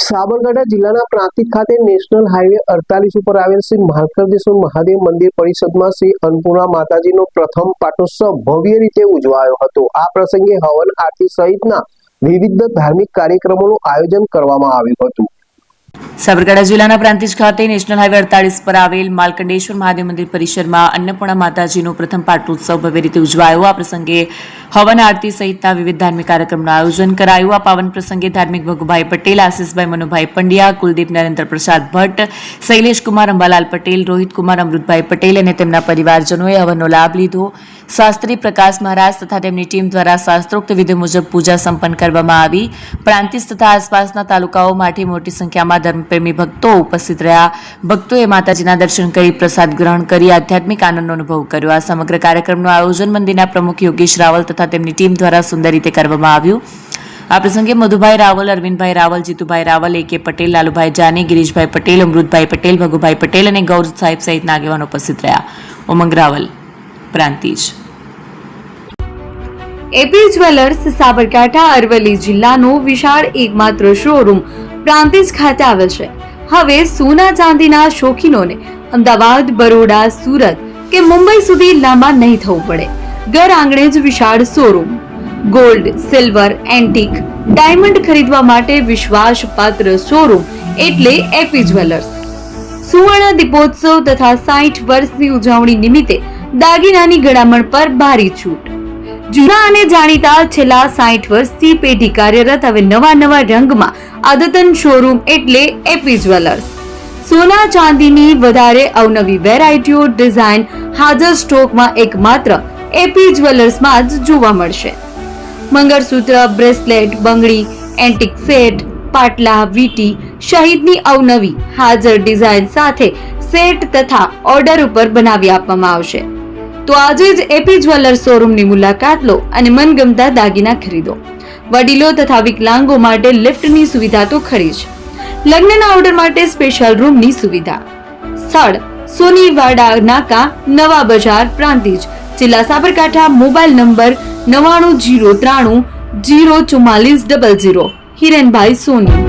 સાબરકાંઠા જિલ્લાના પ્રાંતિજ ખાતે national highway 48 ઉપર આવેલ શ્રી માલકંદેશ્વર મહાદેવ મંદિર પરિષદમાં શ્રી અન્નપૂર્ણા માતાજીનો પ્રથમ પાટોત્સવ ભવ્ય રીતે ઉજવાયો હતો। આ પ્રસંગે હવન આરતી સહિતના વિવિધ ધાર્મિક કાર્યક્રમોનું આયોજન કરવામાં આવ્યું હતું। સાબરકાંઠા જિલ્લાના પ્રાંતિજ ખાતે નેશનલ હાઈવે 48 પર આવેલ માલકંડેશ્વર મહાદેવ મંદિર પરિસરમાં અન્નપૂર્ણા માતાજીનો પ્રથમ પાટોત્સવ ભવ્ય રીતે ઉજવાયો। આ પ્રસંગે હવન આરતી સહિતના વિવિધ ધાર્મિક કાર્યક્રમનું આયોજન કરાયું। આ પાવન પ્રસંગે ધાર્મિક ભગુભાઈ પટેલ, આશીષભાઈ મનુભાઈ પંડ્યા, કુલદીપ નરેન્દ્ર પ્રસાદ ભટ્ટ, શૈલેષ કુમાર અંબાલાલ પટેલ, રોહિત કુમાર અમૃતભાઈ પટેલ અને તેમના પરિવારજનોએ હવનનો લાભ લીધો। શાસ્ત્રી પ્રકાશ મહારાજ તથા તેમની ટીમ દ્વારા શાસ્ત્રોક્ત વિધિ મુજબ પૂજા સંપન્ન કરવામાં આવી। પ્રાંતિજ તથા આસપાસના તાલુકાઓમાંથી મોટી સંખ્યામાં ધર્મપ્રેમી ભક્તો ઉપસ્થિત રહ્યા। ભક્તોએ માતાજીના દર્શન કરી પ્રસાદ ગ્રહણ કરી આધ્યાત્મિક આનંદનો અનુભવ કર્યો। આ સમગ્ર કાર્યક્રમનું આયોજન મંદિરના પ્રમુખ યોગેશ રાવલ તથા તેમની ટીમ દ્વારા સુંદર રીતે કરવામાં આવ્યું। આ પ્રસંગે મધુભાઈ રાવલ, અરવિંદભાઈ રાવલ, જીતુભાઈ રાવલ, એ.કે. પટેલ, લાલુભાઈ જાની, ગિરીશભાઈ પટેલ, અમૃતભાઈ પટેલ, ભગુભાઈ પટેલ અને ગૌર સાહેબ સહિતના આગેવાનો ઉપસ્થિત રહ્યા। ઉમંગ રાવલ, પ્રાંતિજ। એપી જ્વેલર્સ સાબરકાંઠા અરવલ્લી જિલ્લાનો વિશાળ એકમાત્ર શોરૂમ પ્રાંતિજ ખાતે આવેલ છે। હવે સોના ચાંદીના શોખીનોને અમદાવાદ, બરોડા, સુરત કે મુંબઈ સુધી લાંબા નહીં થવું પડે। ઘર આંગણે જ વિશાળ showroom. Gold, silver, antique, diamond ખરીદવા માટે વિશ્વાસપાત્ર શોરૂમ એટલે એપી જ્વેલર્સ। સુવર્ણ દીપોત્સવ તથા 60 વર્ષની ઉજવણી નિમિત્તે દાગીનાની ગળામણ પર ભારી છૂટ। જૂના અને જાણીતા છેલ્લા 60 વર્ષથી પેઢી કાર્યરત હવે નવા રંગમાં અદ્યતન શોરૂમ એટલે એપી જ્વેલર્સ। સોના ચાંદીની વધારે અવનવી વેરાયટીઓ, ડિઝાઇન હાજર સ્ટોકમાં એકમાત્ર એપી જ્વેલર્સમાં જ જોવા મળશે। મંગળસૂત્ર, બ્રેસલેટ, બંગડી, એન્ટિક સેટ, પાટલા, વીટી સહિતની અવનવી હાજર ડિઝાઇન સાથે સેટ તથા ઓર્ડર ઉપર બનાવી આપવામાં આવશે। તો આજે જ એપી જ્વેલર્સ શોરૂમની મુલાકાત લો અને મનગમતા દાગીના ખરીદો। વડીલો તથા વિકલાંગો માટે લિફ્ટની સુવિધા તો ખરી જ, લગ્નના ઓર્ડર માટે સ્પેશિયલ રૂમની સુવિધા। સ્થળ સોનીવાડા નાકા, નવા બજાર, પ્રાંતિજ, જિલ્લા સાબરકાંઠા। Mobile number 9903004400। હિરેનભાઈ સોની।